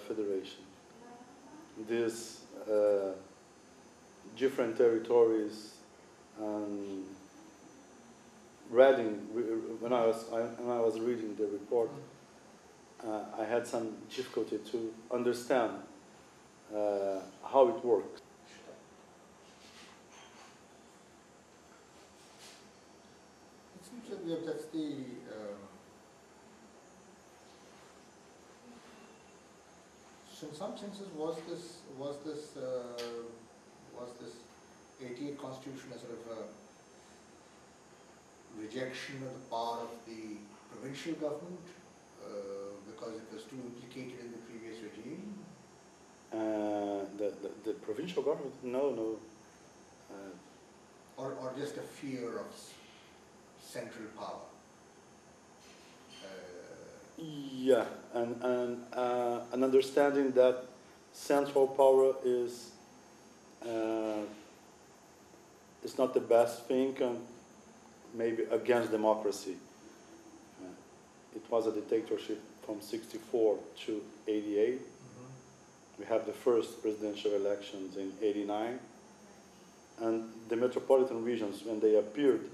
federation. These different territories, and when I was reading the report, I had some difficulty to understand how it works. It seems that that's the so in some senses was this 88 Constitution a sort of a rejection of the power of the provincial government because it was too implicated in the previous regime? The provincial government? No. Or just a fear of central power? Yeah, and an understanding that central power is not the best thing, and maybe against democracy. It was a dictatorship from 64 to 88. We have the first presidential elections in 89. And the metropolitan regions, when they appeared,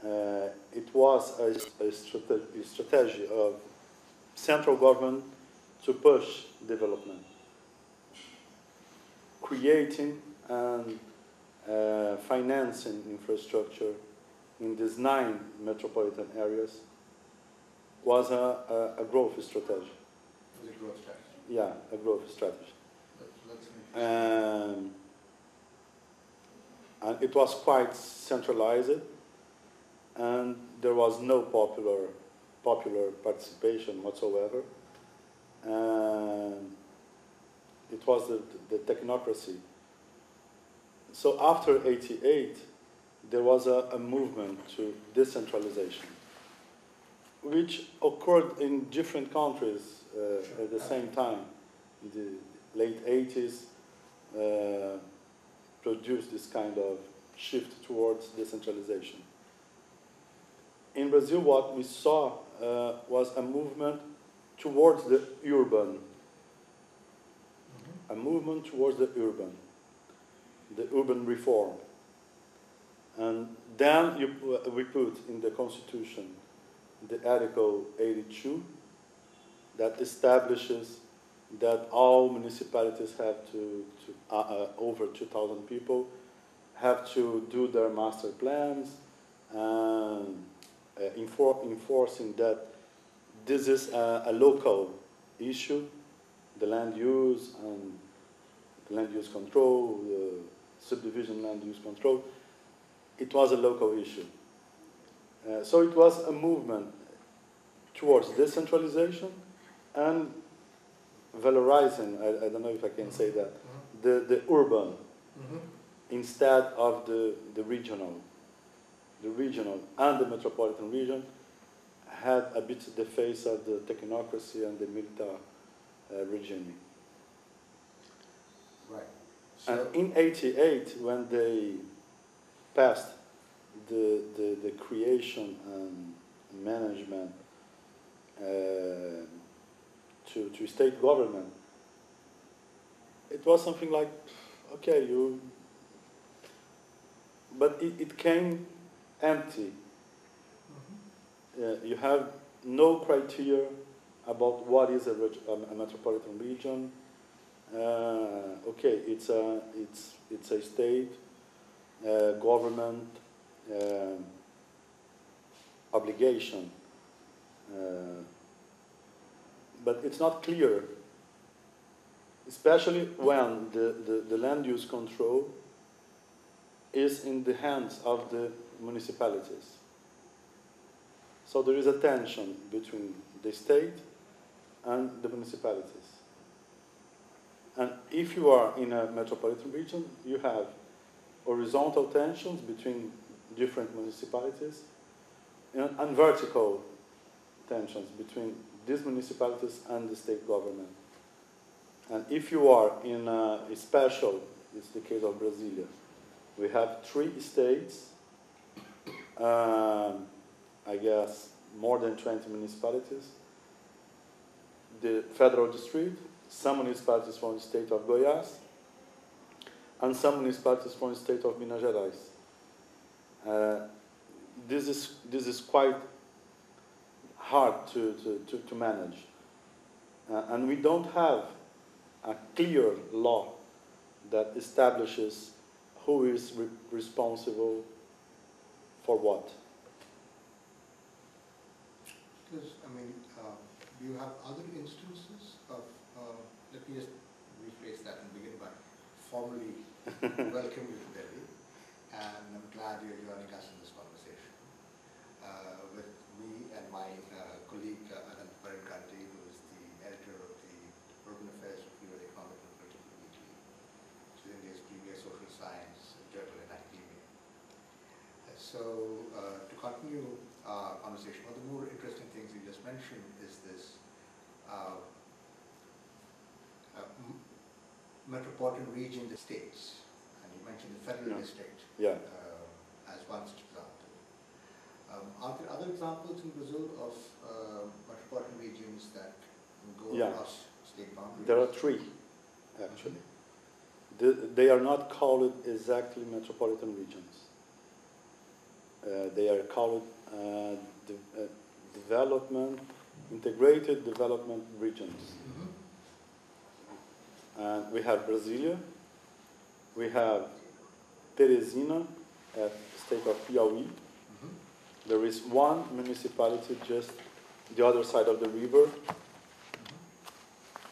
it was a strategy of central government to push development, creating and financing infrastructure in these 9 metropolitan areas was a growth strategy. Was a growth strategy? Yeah, a growth strategy. That's and it was quite centralized, and there was no popular participation whatsoever. And it was the technocracy. So after 88, there was a movement to decentralization, which occurred in different countries at the same time. In the late 80s, produced this kind of shift towards decentralization. In Brazil, what we saw was a movement towards the urban. A movement towards the urban reform. And then we put in the Constitution the Article 82 that establishes that all municipalities have to over 2,000 people, have to do their master plans, and enforcing that this is a local issue, the land use and the land use control, the subdivision land use control. It was a local issue. So it was a movement towards decentralization and valorizing, I don't know if I can say that, the urban instead of the regional. The regional and the metropolitan region had a bit the face of the technocracy and the military regime. Right. So and in 88, when they passed the creation and management to state government, it was something like, okay, but it came empty. You have no criteria about what is a metropolitan region. Okay, it's a state government obligation, but it's not clear, especially when the land use control is in the hands of the municipalities. So there is a tension between the state and the municipalities. And if you are in a metropolitan region, you have horizontal tensions between different municipalities and vertical tensions between these municipalities and the state government. And if you are in a special, it's the case of Brasilia, we have 3 states, I guess more than 20 municipalities. the federal district, some municipalities from the state of Goiás, and some municipalities from the state of Minas Gerais. This is quite hard to manage. And we don't have a clear law that establishes who is responsible for what. Because, I mean, do you have other instances of, let me just rephrase that and begin by formally welcome you to Delhi, and I'm glad you're joining us in this conversation. With me and my colleague Anant Maringanti, who is the editor of the Urban Affairs Review and Economic and Political Weekly, which is India's premier social science journal in academia. So, to continue our conversation, one of the more interesting things you just mentioned is this metropolitan region, the states, and you mentioned the federal district as one such example. Are there other examples in Brazil of metropolitan regions that go across state boundaries? There are three, actually. They are not called exactly metropolitan regions. They are called integrated development regions. And we have Brasilia, we have Teresina at the state of Piauí. There is one municipality just the other side of the river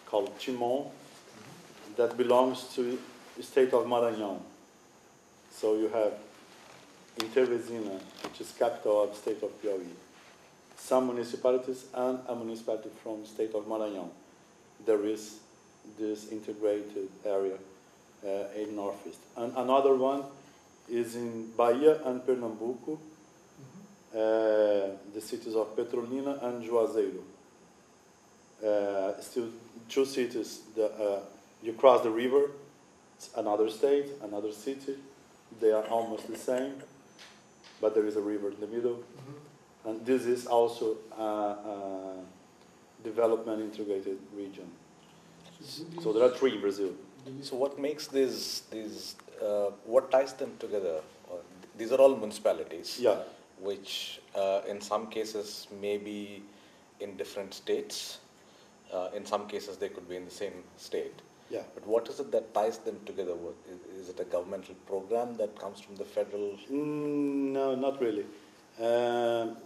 called Timon that belongs to the state of Maranhão. So you have in Teresina, which is capital of the state of Piauí, some municipalities and a municipality from the state of Maranhão. There is this integrated area in Northeast. And another one is in Bahia and Pernambuco, the cities of Petrolina and Juazeiro. Still two cities, you cross the river, it's another state, another city, they are almost the same, but there is a river in the middle. And this is also a development integrated region. So there are three in Brazil. So what makes what ties them together? These are all municipalities, which in some cases may be in different states. In some cases they could be in the same state. But what is it that ties them together? Is it a governmental program that comes from the federal? No, not really. In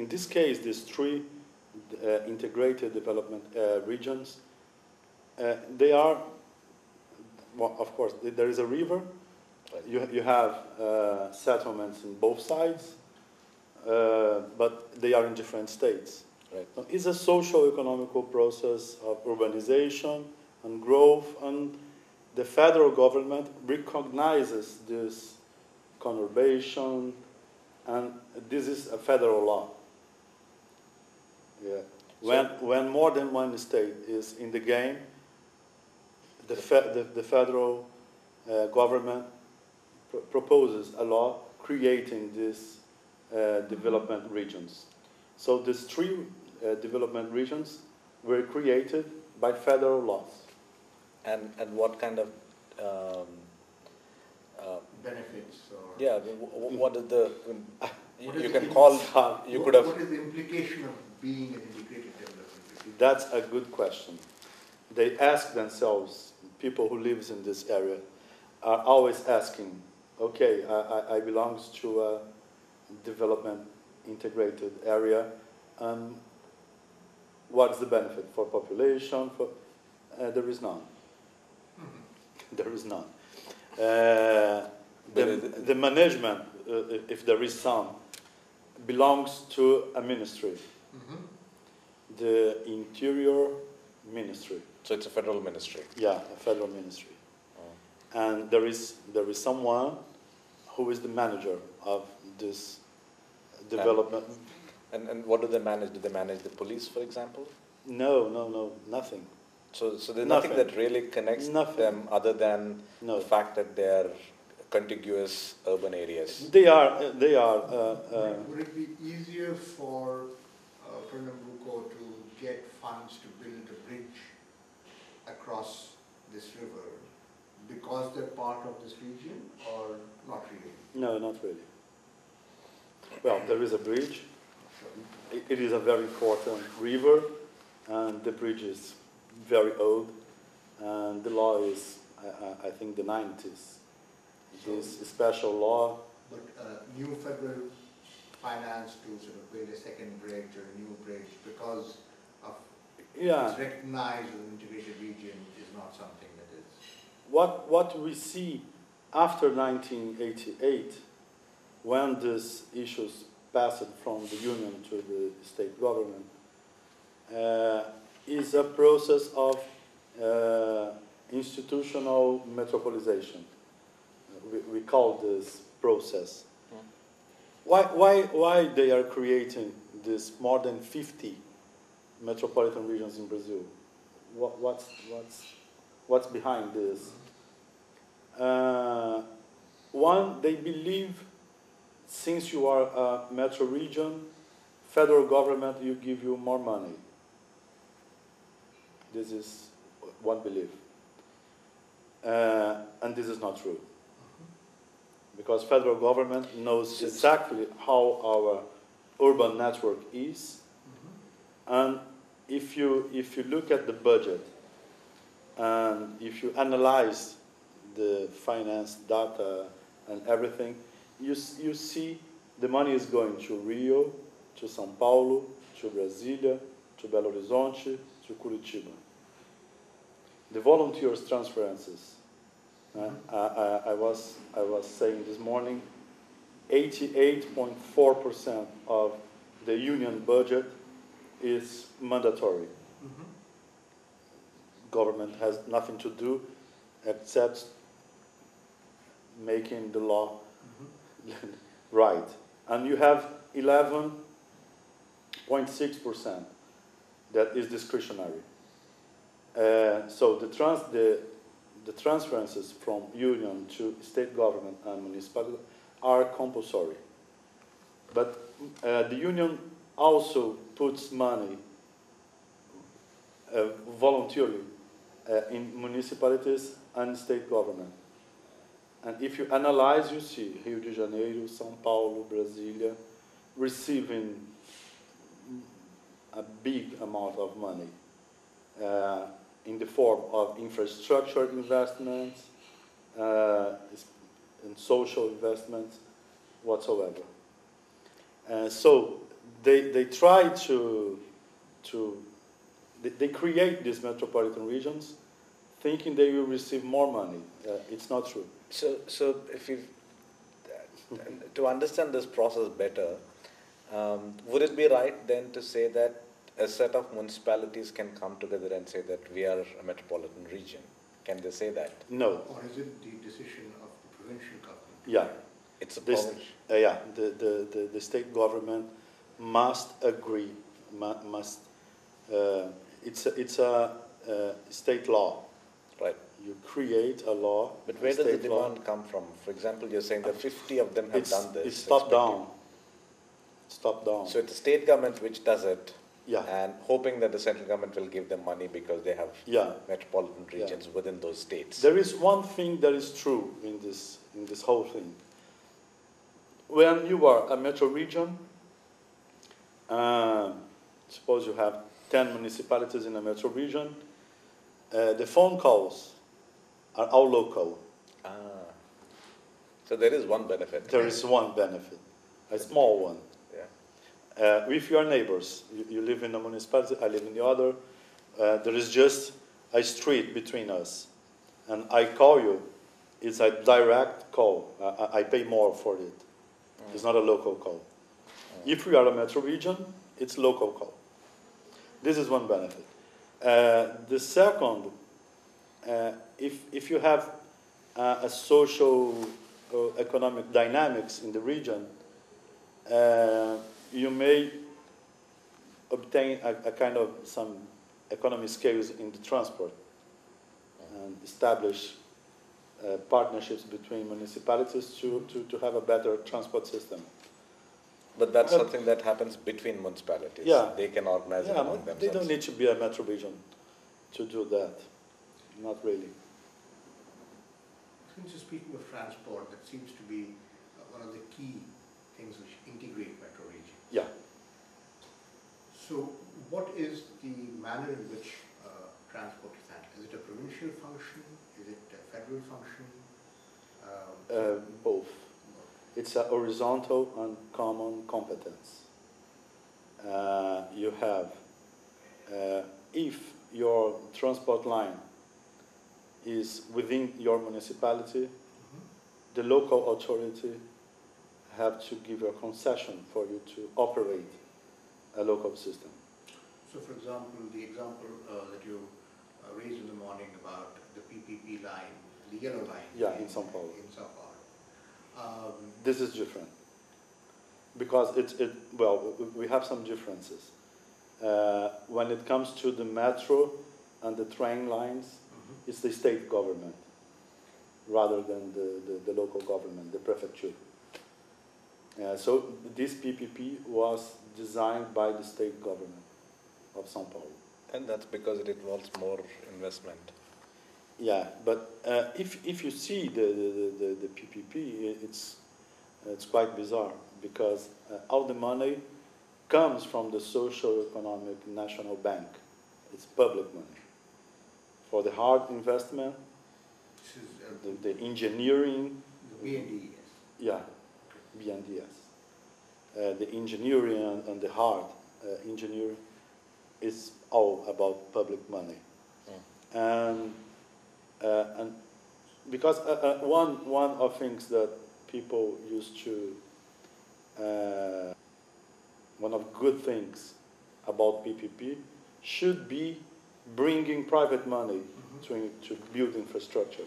this case, these three integrated development regions, they are, well, of course, there is a river. You have settlements in both sides, but they are in different states. So it's a socio-economical process of urbanization and growth, and the federal government recognizes this conurbation, and this is a federal law. When more than one state is in the game, the federal government proposes a law creating these development regions. So these three development regions were created by federal laws. And what kind of benefits? Or what is the? What you is can the call. You could have. What is the implication of being an integrated development? That's a good question. They ask themselves, people who live in this area are always asking, okay, I belong to a development integrated area, what's the benefit for population? There is none. There is none. The management, if there is some, belongs to a ministry, the Interior Ministry. So it's a federal ministry. Yeah, a federal ministry. And there is someone who is the manager of this development. And what do they manage? Do they manage the police, for example? No, nothing. So there's nothing that really connects them other than the fact that they are contiguous urban areas. They are. Would it be easier for Pernambuco to get funds to build a bridge across this river because they're part of this region, or not really? No, not really. Well, there is a bridge. It is a very important river, and the bridge is very old, and the law is, I think, the 90s. This special law. But new federal finance to sort of build a second bridge or a new bridge because of it's recognized as an integrated region is not something that is. What we see after 1988, when these issues passed from the union to the state government, is a process of institutional metropolization. We call this process. Why they are creating this more than 50 metropolitan regions in Brazil? What's behind this? One, they believe since you are a metro region, federal government will give you more money. This is one belief. And this is not true. Because federal government knows exactly how our urban network is. And if you look at the budget and if you analyze the finance data and everything, you see the money is going to Rio, to São Paulo, to Brasília, to Belo Horizonte, to Curitiba. The volunteers transferences. I was saying this morning, 88.4% of the union budget is mandatory. Government has nothing to do except making the law right. And you have 11.6% that is discretionary. So the transferences from union to state government and municipality are compulsory. But the union also puts money voluntarily in municipalities and state government. And if you analyze, you see Rio de Janeiro, São Paulo, Brasília receiving a big amount of money in the form of infrastructure investments and social investments whatsoever. So they try they create these metropolitan regions thinking they will receive more money. It's not true. So if you, to understand this process better, would it be right then to say that a set of municipalities can come together and say that we are a metropolitan region? Can they say that? No. Or is it the decision of the provincial government? Yeah. It's a provincial. Yeah, the state government must agree, it's a state law. Right. You create a law. But where does the demand come from? For example, you're saying that 50 of them have done this. It's top down. It's top down. So it's the state government which does it. Yeah. And hoping that the central government will give them money because they have metropolitan regions within those states. There is one thing that is true in this whole thing. When you are a metro region, suppose you have 10 municipalities in a metro region, the phone calls are all local. So there is one benefit. There is one benefit, a small one. With your neighbors, you live in a municipality, I live in the other, there is just a street between us. And I call you, it's a direct call. I pay more for it. It's not a local call. If we are a metro region, it's local call. This is one benefit. The second, if you have a social economic dynamics in the region, you may obtain a kind of some economy scales in the transport and establish partnerships between municipalities to have a better transport system. But that's something that happens between municipalities. Yeah. They can organize it among themselves. They don't need to be a metro region to do that. Not really. Since you're speaking of transport, that seems to be one of the key things which integrate metro regions. Yeah. So what is the manner in which transport is handled? Is it a provincial function? Is it a federal function? Both. It's a horizontal and common competence. You have, if your transport line is within your municipality, the local authority have to give a concession for you to operate a local system. So, for example, the example that you raised in the morning about the PPP line, the yellow line. Yeah, in São Paulo. In São Paulo. This is different because we have some differences. When it comes to the metro and the train lines, it's the state government rather than the local government, the prefecture. So this PPP was designed by the state government of São Paulo. And that's because it involves more investment. Yeah, but if you see the PPP, it's quite bizarre because all the money comes from the socio-economic national bank. It's public money. For the hard investment, the engineering. The BND, yes. Yeah, BNDES. The engineering and the hard engineering is all about public money. And because one of things that people used to, one of good things about PPP should be bringing private money to build infrastructure.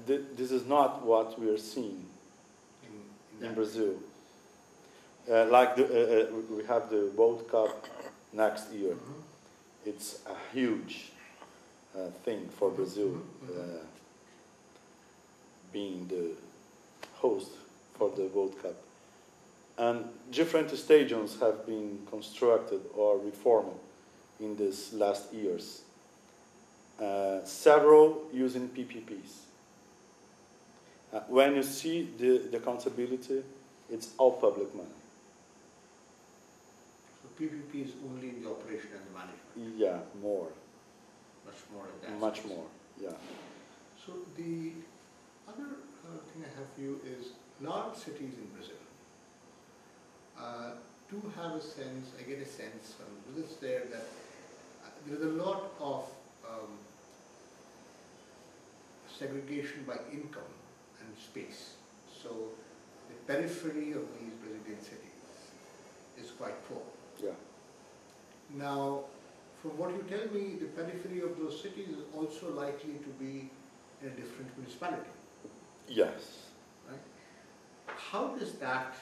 This is not what we are seeing in Brazil. Like we have the World Cup next year. It's a huge thing for Brazil, being the host for the World Cup. And different stadiums have been constructed or reformed in these last years. Several using PPPs. When you see the accountability, it's all public money. So PPP is only in the operation and the management? Yeah, more. Much more in that Much space. more, yeah. So the other thing I have for you is large cities in Brazil do have a sense, I get a sense from visits there that there is a lot of segregation by income and space. So the periphery of these Brazilian cities is quite poor. Yeah. Now, from what you tell me, the periphery of those cities is also likely to be in a different municipality. Yes. Right? How does that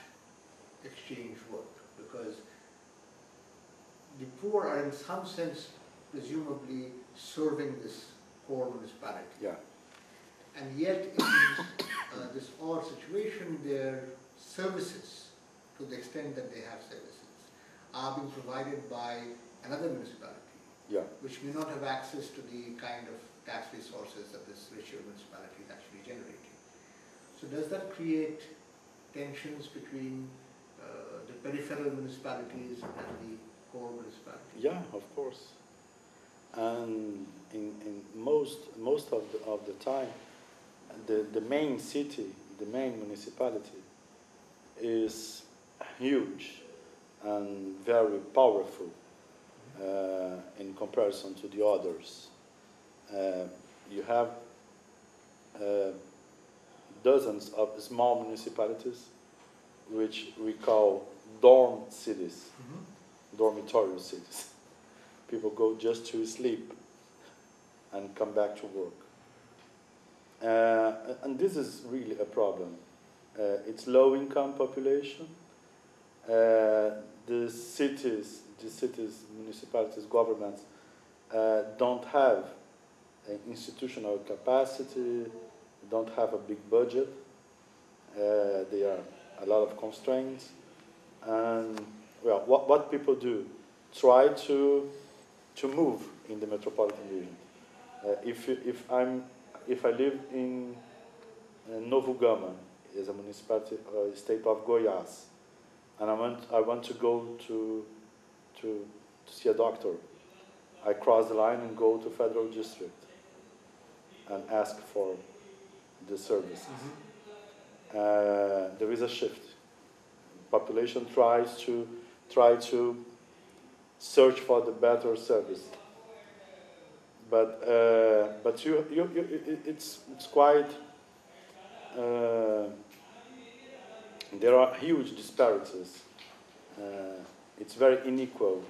exchange work? Because the poor are in some sense presumably serving this core municipality. Yeah. And yet in this odd situation, their services, to the extent that they have services, are being provided by another municipality, which may not have access to the kind of tax resources that this richer municipality is actually generating. So does that create tensions between the peripheral municipalities and the core municipalities? Yeah, of course. And in most of the time, the main city, the main municipality, is huge and very powerful in comparison to the others. You have dozens of small municipalities, which we call dorm cities, dormitory cities. People go just to sleep and come back to work. And this is really a problem. It's low-income population. The cities, municipalities, governments don't have an institutional capacity, don't have a big budget. There are a lot of constraints. And well, what people do, try to move in the metropolitan region. If I live in Novo Gama, is a municipality, state of Goiás, and I want to go to see a doctor, I cross the line and go to Federal District and ask for the services. There is a shift. Population tries to search for the better service, but it's quite. There are huge disparities. It's very unequal,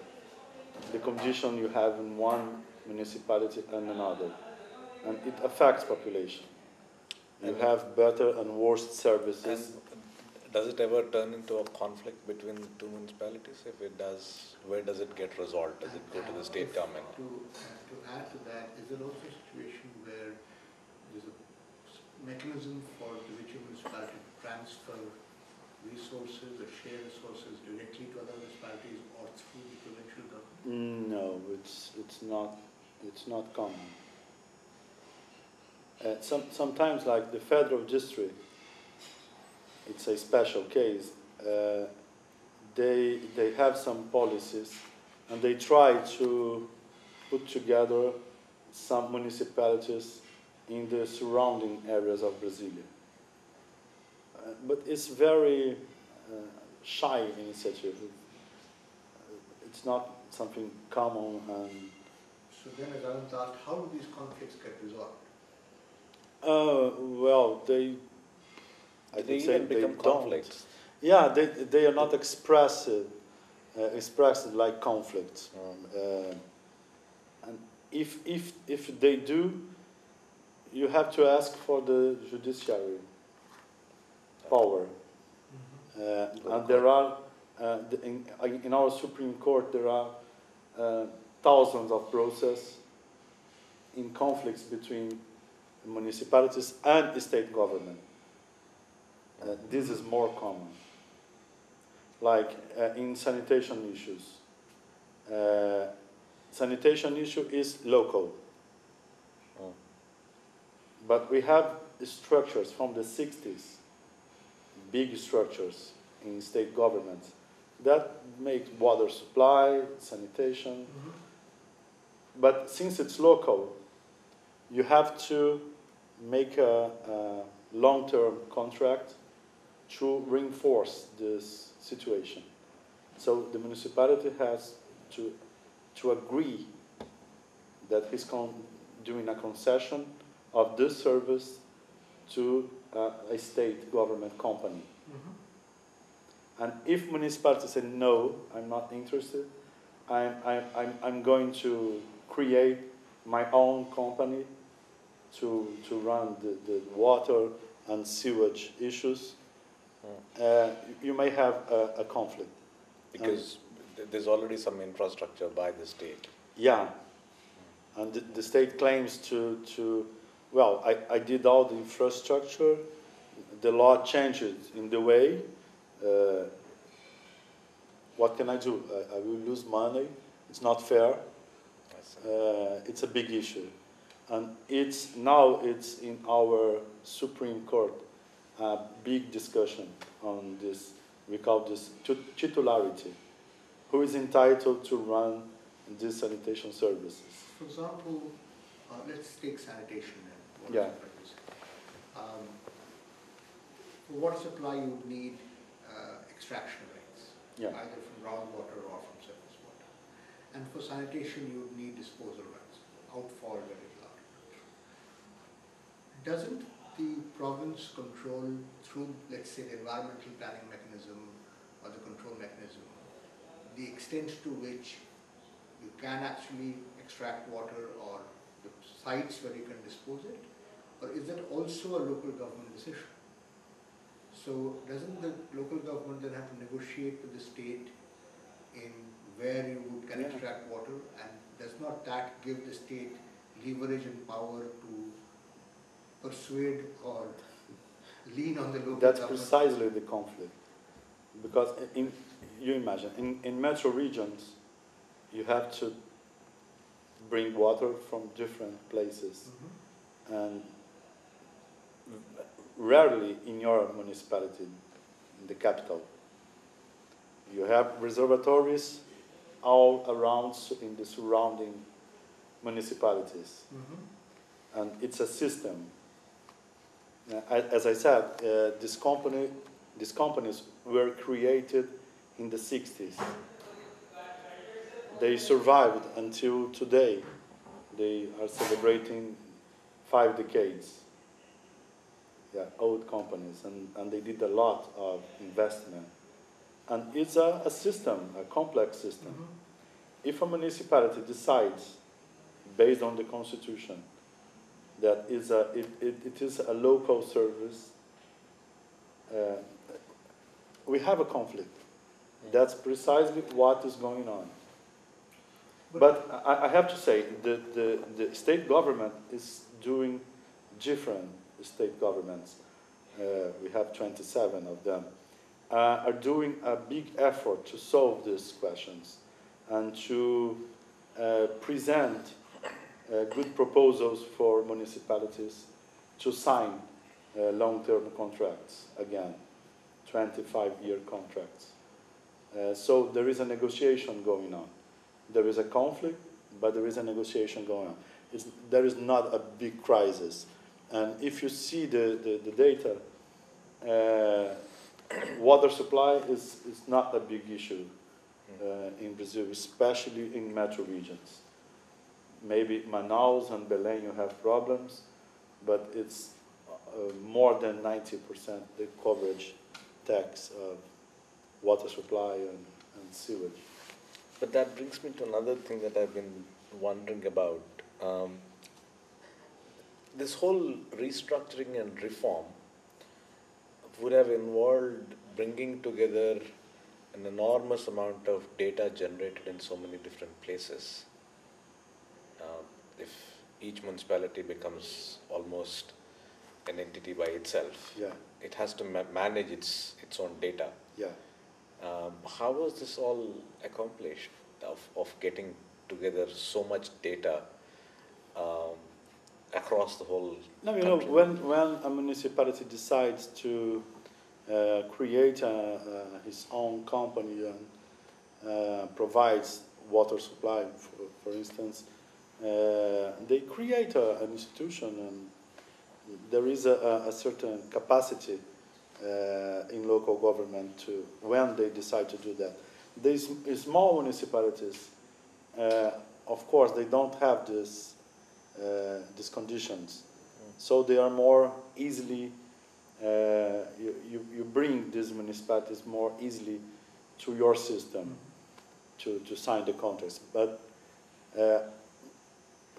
the condition you have in one municipality and another, and it affects population. You have better and worse services. And does it ever turn into a conflict between two municipalities? If it does, where does it get resolved? Does it go to the state government? To add to that, is there also a situation where there's a mechanism for the which a municipality to transfer resources or share resources directly to other municipalities or through the provincial government? No, it's not common. Sometimes, like the Federal District, it's a special case. They have some policies, and they try to put together some municipalities in the surrounding areas of Brasilia. But it's very shy initiative. It's not something common. And so then, as Anant asked, how do these conflicts get resolved? Well, they become conflicts. Yeah, they are not expressed like conflicts. And if they do, you have to ask for the judiciary power. And there are in our Supreme Court there are thousands of processes in conflicts between municipalities and state government. This is more common. Like in sanitation issues. Sanitation issue is local. But we have structures from the 60s, big structures in state governments that make water supply, sanitation. But since it's local, you have to make a long-term contract to reinforce this situation. So the municipality has to agree that he's doing a concession of this service to a state government company. And if municipality say no, I'm not interested, I'm going to create my own company to run the water and sewage issues, you may have a conflict. Because there's already some infrastructure by the state. Yeah, and the state claims well, I did all the infrastructure, the law changed in the way, what can I do? I will lose money, it's not fair, it's a big issue. And now it's in our Supreme Court, a big discussion on this, we call this titularity. Who is entitled to run these sanitation services? For example, let's take sanitation and water Yeah. supply. For water supply, you would need extraction rates, either from groundwater or from surface water. And for sanitation, you would need disposal rights, outfall very large. Doesn't the province control through, let's say, the environmental planning mechanism or the control mechanism, the extent to which you can actually extract water or the sites where you can dispose it? Or is that also a local government decision? So doesn't the local government then have to negotiate with the state in where you can extract water, and does not that give the state leverage and power to persuade or lean on the local That's government? precisely the conflict. because you imagine, in metro regions, you have to bring water from different places. And rarely in your municipality, in the capital, you have reservoirs all around in the surrounding municipalities. And it's a system. As I said, these companies were created in the 60s. They survived until today. They are celebrating 5 decades. Yeah, old companies, and they did a lot of investment. And it's a system, a complex system. If a municipality decides, based on the constitution, that it is a local service, we have a conflict. That's precisely what is going on. But I have to say, the state government is doing different state governments. We have 27 of them. Are doing a big effort to solve these questions and to present good proposals for municipalities to sign long-term contracts, again, 25-year contracts. So there is a negotiation going on. There is a conflict, but there is a negotiation going on. There is not a big crisis. And if you see the data, water supply is not a big issue in Brazil, especially in metro regions. Maybe Manaus and Belém you have problems, but it's more than 90% the coverage tax of water supply and sewage. But that brings me to another thing that I've been wondering about. This whole restructuring and reform would have involved bringing together an enormous amount of data generated in so many different places. If each municipality becomes almost an entity by itself, yeah, it has to manage its own data. Yeah. How was this all accomplished of getting together so much data across the whole country? know, when a municipality decides to create his own company and provides water supply, for instance, they create an institution, and there is a certain capacity in local government to, when they decide to do that. These small municipalities, of course, they don't have these conditions, so they are more easily. You bring these municipalities more easily to your system to sign the contracts. But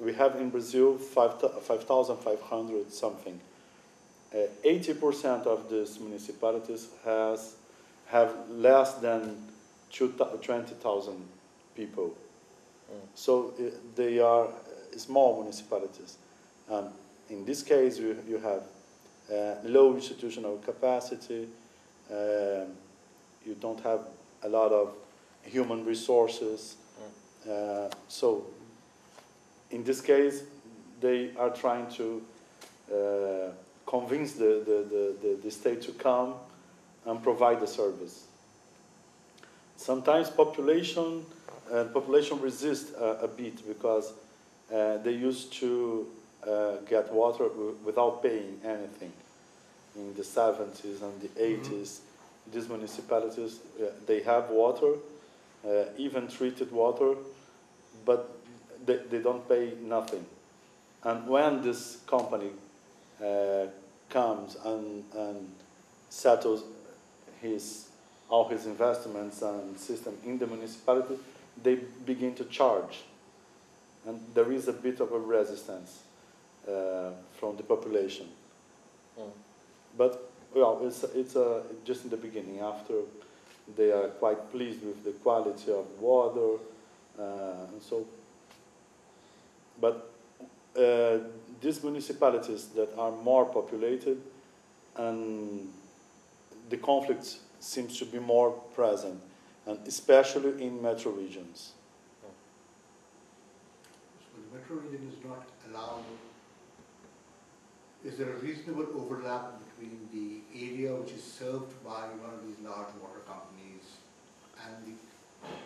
we have in Brazil 5,500 something. 80% of these municipalities have less than 20,000 people. So they are small municipalities. And in this case, you have low institutional capacity. You don't have a lot of human resources. So in this case, they are trying to convince the state to come and provide the service. Sometimes population resists a bit because they used to get water without paying anything. In the 70s and the 80s, these municipalities, they have water, even treated water, but they don't pay nothing. And when this company comes and settles all his investments and system in the municipality, they begin to charge. And there is a bit of a resistance from the population. But well, it's just in the beginning. After they are quite pleased with the quality of water, and so. But these municipalities that are more populated, and the conflicts seems to be more present, and especially in metro regions. So the metro region is not allowed. Is there a reasonable overlap between the area which is served by one of these large water companies and the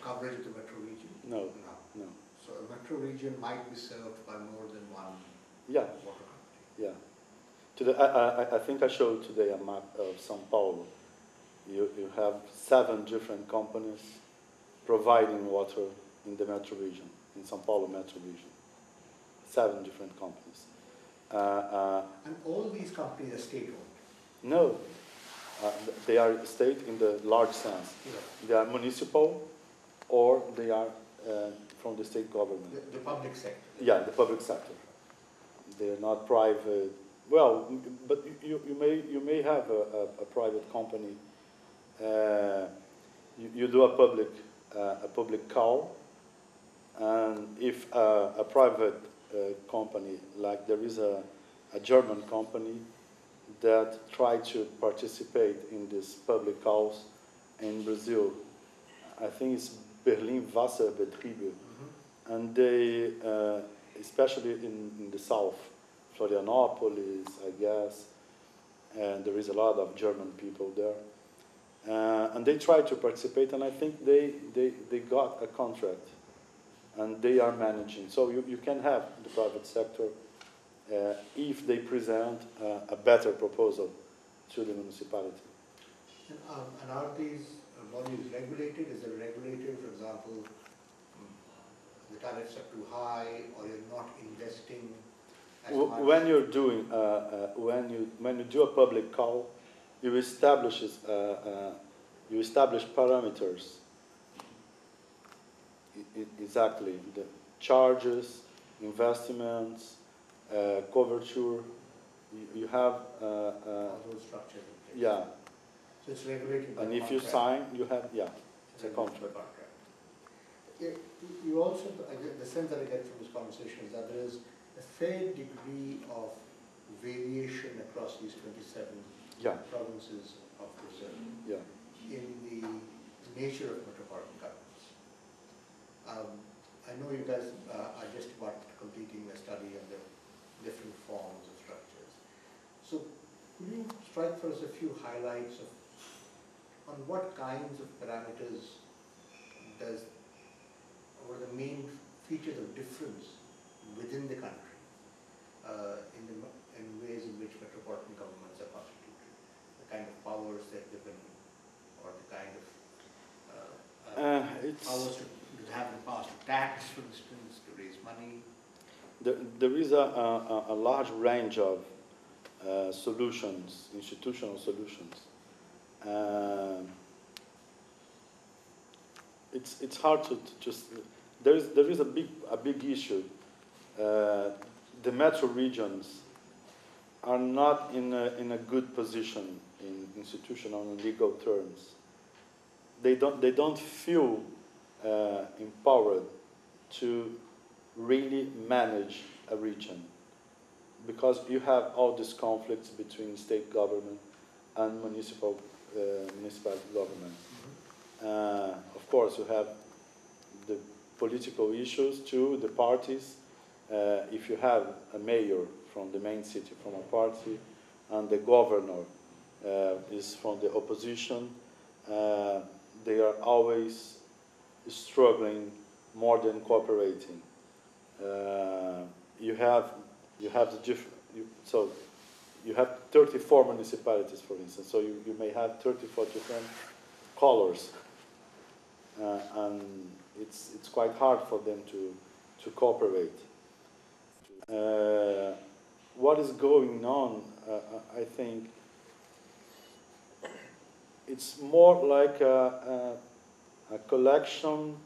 coverage of the metro region? No. No. So a metro region might be served by more than one Yeah. water company. Yeah. Today, I think I showed today a map of São Paulo. You have 7 different companies providing water in the metro region, in São Paulo metro region. 7 different companies. And all these companies are state-owned? No. They are state in the large sense. Yeah. They are municipal or they are from the state government. The public sector? Yeah, the public sector. They are not private. Well, but you may have a private company. You do a public call, and if a private company, like there is a German company that tried to participate in these public calls in Brazil. I think it's Berlin Wasserbetriebe, and they, especially in the south, Florianopolis, I guess, and there is a lot of German people there. And they tried to participate, and I think they got a contract, and they are managing. So you can have the private sector if they present a better proposal to the municipality. And are these bodies regulated? Is it regulated, for example, the tariffs are too high, or you're not investing as much? When you're doing, when you do a public call, you establish parameters. Exactly, the charges, investments, coverture. You have all those structures in place. Yeah. So it's regulated by And if contract. you sign, you have it's a contract. Yeah, you also, the sense that I get from this conversation is that there is a fair degree of variation across these 27 provinces of Brazil in the nature of metropolitan governments. I know you guys are just about completing a study on the different forms of structures. So could you strike for us a few highlights of on what kinds of parameters what are the main features of difference within the country in ways in which metropolitan governments are constituted, the kind of powers they're given, or the kind of powers to have the power to tax, for instance, to raise money? There is a large range of solutions, institutional solutions. It's hard to just. There is a big issue. The metro regions are not in a good position in institutional and legal terms. They don't feel empowered to really manage a region, because you have all these conflicts between state government and municipality government. Of course, you have the political issues too, the parties. If you have a mayor from the main city from a party, and the governor is from the opposition, they are always struggling more than cooperating. You have the different. So you have 34 municipalities, for instance. So you may have 34 different colors, and it's quite hard for them to cooperate. What is going on? I think it's more like a collection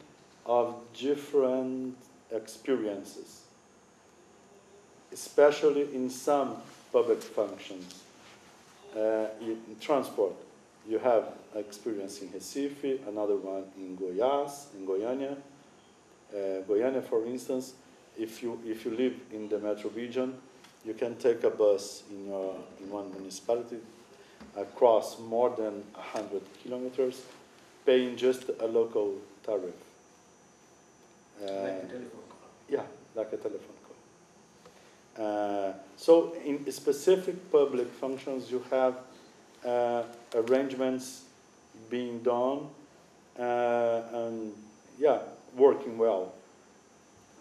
of different experiences, especially in some public functions. In transport, you have experience in Recife, another one in Goiás, in Goiânia. Goiânia, for instance, if you live in the metro region, you can take a bus in one municipality. across more than 100 kilometers, paying just a local tariff. Like a telephone call. Yeah, like a telephone call. So in specific public functions, you have arrangements being done and yeah, working well.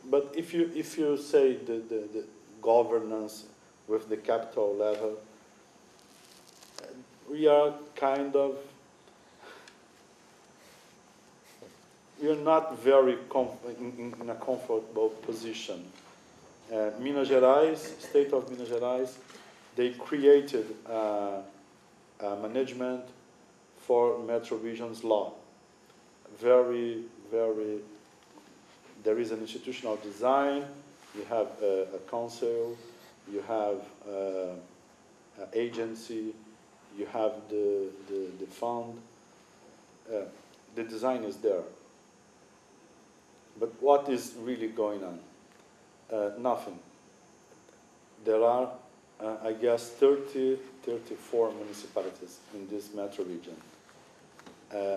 But if you say the governance with the capital level, we are kind of, we are not very in a comfortable position. Minas Gerais, state of Minas Gerais, they created a management for Metro Region's law. Very, there is an institutional design, you have a council, you have an agency, you have the fund. The design is there. But what is really going on? Nothing. There are, I guess, 34 municipalities in this metro region.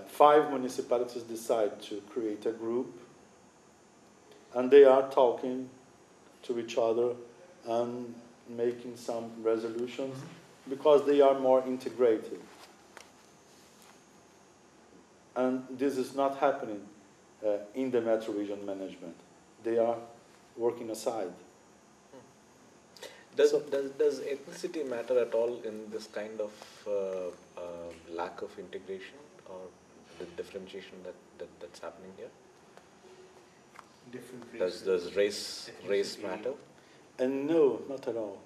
5 municipalities decide to create a group, and they are talking to each other and making some resolutions because they are more integrated. And this is not happening in the metro region management. They are working aside. Does ethnicity matter at all in this kind of lack of integration or the differentiation that's happening here? Different races. Does race matter? And no, not at all.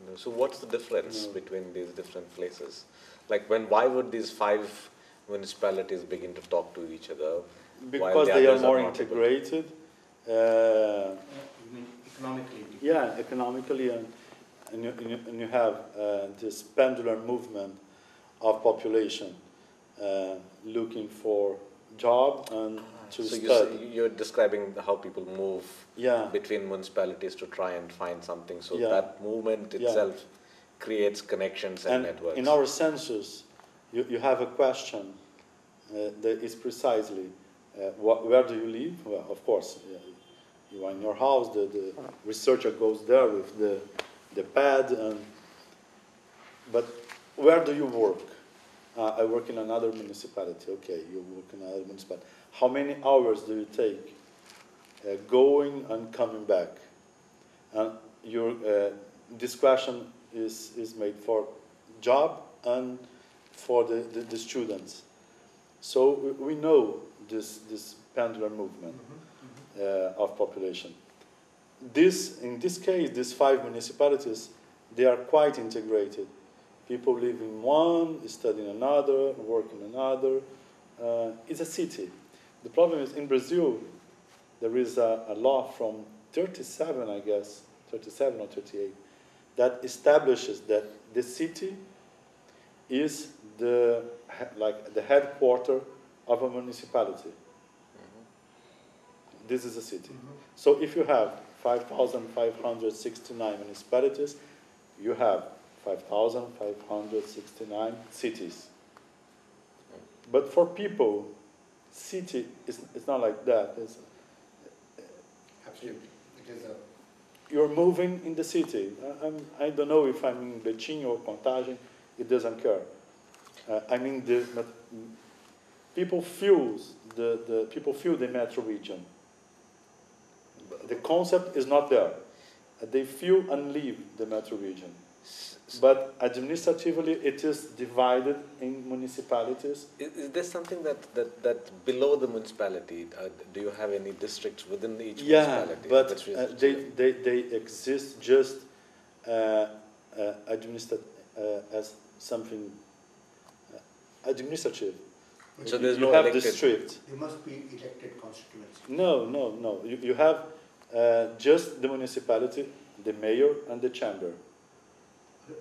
No. So what's the difference between these different places? Like why would these 5 municipalities begin to talk to each other? Because they are more integrated. Economically. Yeah, economically, and you have this pendulum movement of population looking for job and to study. So you're describing how people move yeah. between municipalities to try and find something. So yeah. that movement itself creates connections and networks. In our census, you have a question that is precisely where do you live? Well, of course, you are in your house. The researcher goes there with the pad, but where do you work? I work in another municipality. Okay, you work in another municipality. How many hours do you take going and coming back? And this question is made for job and for the students. So we know this pendulum movement of population. In this case, these 5 municipalities, they are quite integrated. People live in one, study in another, work in another. It's a city. The problem is in Brazil, there is a law from 37, I guess, 37 or 38, that establishes that the city is the headquarter of a municipality. This is a city. So if you have 5,569 municipalities, you have 5,569 cities. But for people, city is not like that. Absolutely. It is you're moving in the city. I don't know if I'm in Betim or Contagem, it doesn't care. I mean, people feel the metro region. The concept is not there. They feel and live the metro region. But administratively, it is divided in municipalities. Is there something that below the municipality? Do you have any districts within each municipality? Yeah, but they exist just as something administrative. So there's you no have elected district. There must be elected constituency. No. You have just the municipality, the mayor, and the chamber.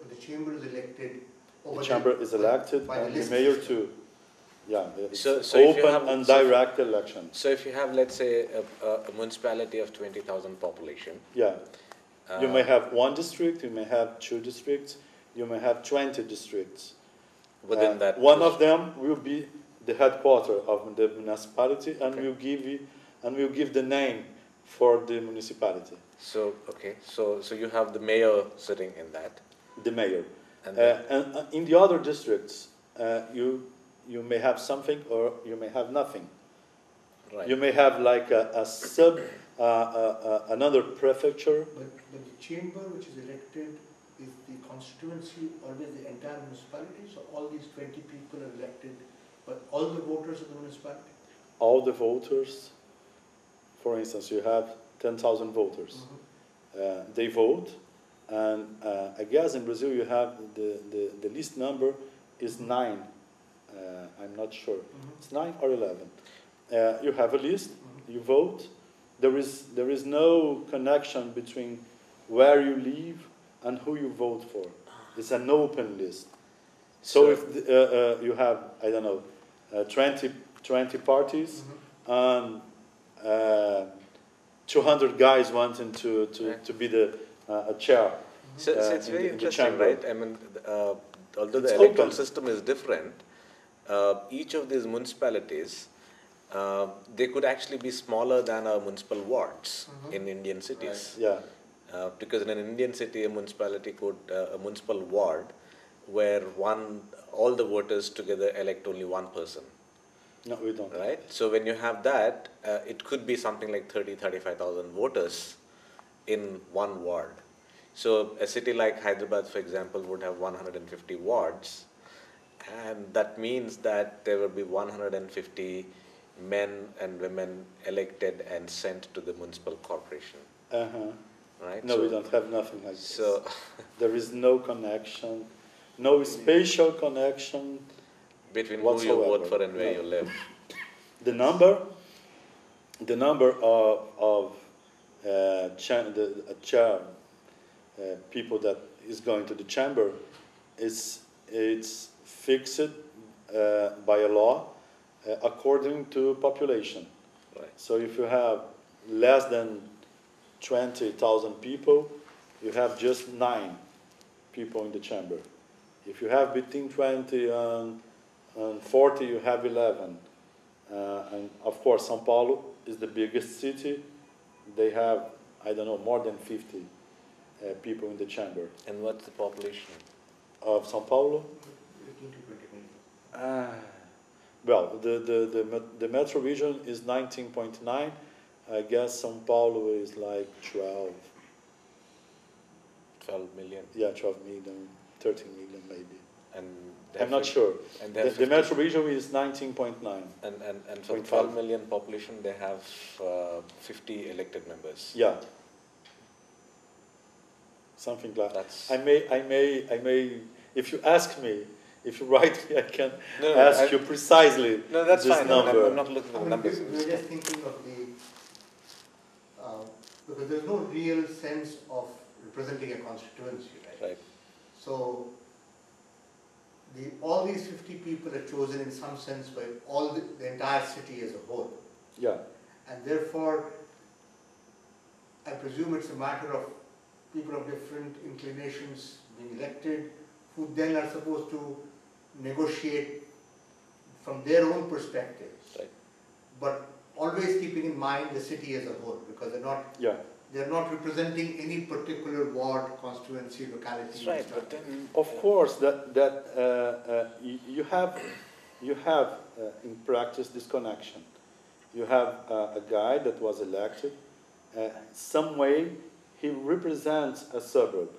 The chamber is elected. The chamber is elected, and the mayor too. Yeah, so open and direct election. So if you have, let's say, a municipality of 20,000 population. Yeah. You may have 1 district, you may have 2 districts, you may have 20 districts. within that. One of them will be the headquarters of the municipality, and Okay. we'll give the name for the municipality. So so you have the mayor sitting in that. The mayor. And, And in the other districts, you may have something or you may have nothing. right. You may have like a sub, another prefecture. But the chamber which is elected, is the constituency always the entire municipality? So all these 20 people are elected, but all the voters of the municipality? All the voters, for instance, you have 10,000 voters. They vote, and I guess in Brazil you have the least number is 9. I'm not sure. It's 9 or 11. You have a list, you vote. There is no connection between where you live and who you vote for. It's an open list. So if you have, I don't know, 20 parties, and 200 guys wanting to be the chair. So it's very interesting, right? I mean, although It's the electoral open. system is different, each of these municipalities, they could actually be smaller than our municipal wards in Indian cities. Yeah. Because in an Indian city, a municipality could, a municipal ward, where all the voters together elect only one person. No, we don't. Right? So when you have that, it could be something like 35,000 voters in one ward. So a city like Hyderabad, for example, would have 150 wards, and that means that there will be 150 men and women elected and sent to the municipal corporation. Right? No, so, we don't have nothing like so this. There is no connection, no spatial connection between whatsoever. who you vote for and where you live. The number of chair people that is going to the chamber it's fixed by a law according to population. Right. So if you have less than 20,000 people, you have just 9 people in the chamber. If you have between 20 and 40, you have 11. And of course, São Paulo is the biggest city. They have, I don't know, more than 50 people in the chamber. And what's the population of São Paulo? 18 to 20 million. Well, the metro region is 19.9. I guess São Paulo is like 12 million. Yeah, 12 million, 13 million maybe. And I'm not sure. And the metro region is 19.9. And for 12 million population, they have 50 elected members. Yeah. Something like that. I may. If you ask me, if you write me, I can ask you precisely. No, that's this fine. Number. I'm not looking at the numbers. We're just thinking of because there's no real sense of representing a constituency, right? Right. So all these 50 people are chosen in some sense by all the entire city as a whole. Yeah. And therefore, I presume it's a matter of people of different inclinations being elected, who then are supposed to negotiate from their own perspectives. Right. But always keeping in mind the city as a whole, because they're not representing any particular ward, constituency, locality. That's right, but then of course you have in practice this connection. You have a guy that was elected. Some way he represents a suburb.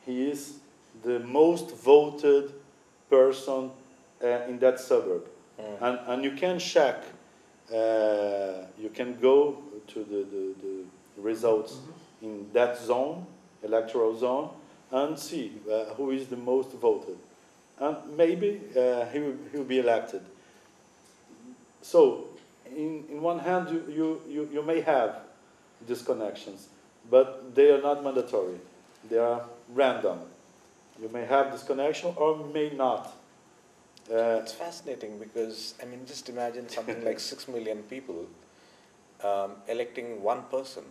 He is the most voted person in that suburb, and you can check. You can go to the results in that zone, electoral zone, and see who is the most voted, and maybe he will be elected. So, in one hand, you may have these connections, but they are not mandatory. They are random. You may have this connection or may not. It's fascinating because, I mean, just imagine something like 6 million people electing one person.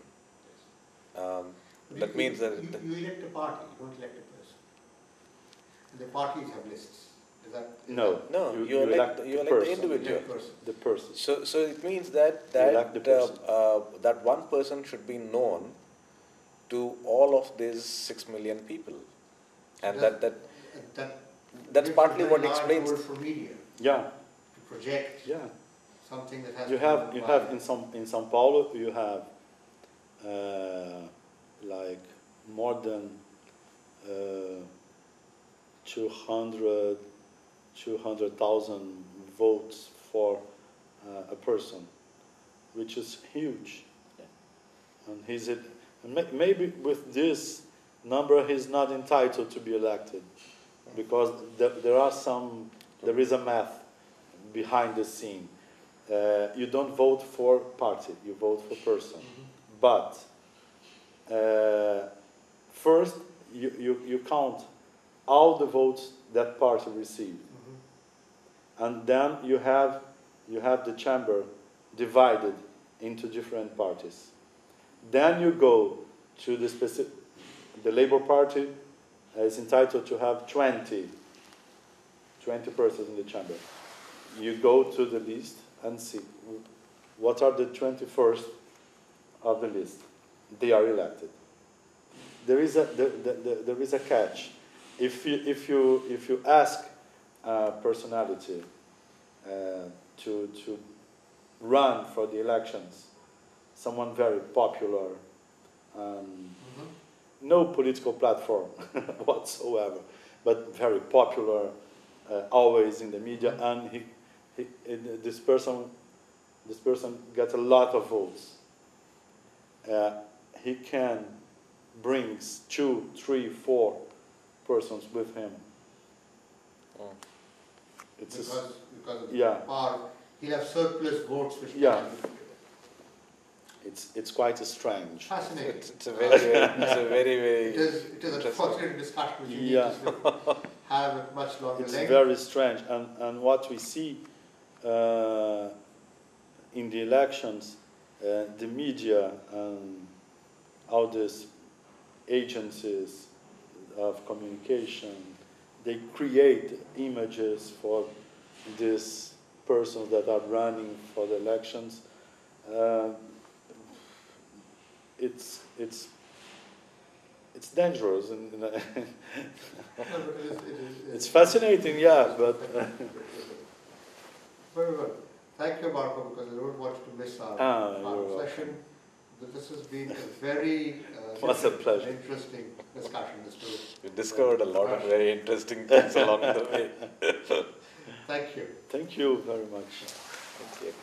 That means that... You elect a party, you don't elect a person. And the parties have lists. No, you elect the individual. The person. So it means that that one person should be known to all of these 6 million people, and that's partly what explains. For media. Yeah. To project. Yeah. Something that has. You have in São Paulo you have like more than 200,000 votes for a person, which is huge. Yeah. And maybe with this number he's not entitled to be elected, because there is a math behind the scene. You don't vote for party, you vote for person. Mm-hmm. But first you count all the votes that party received. Mm-hmm. And then you have the chamber divided into different parties. Then you go to the Labour Party is entitled to have 20 persons in the chamber. You go to the list and see what are the 21st of the list. They are elected. There is a catch. If you ask a personality to run for the elections, someone very popular, no political platform whatsoever, but very popular, always in the media, and this person gets a lot of votes. He can bring 2, 3, 4 persons with him. Oh. Because of power, he'll have surplus votes which It's quite strange. Fascinating. It's a very it is a fascinating discussion which you need to have a much longer It's length. very strange, and what we see in the elections, the media and all these agencies of communication, they create images for these persons that are running for the elections. It's dangerous, and it's fascinating, yeah, but very well. Thank you, Marco, because I don't want you to miss our session. This has been a very interesting discussion. We discovered a lot of very interesting things along the way. Thank you. Thank you very much. Thank you.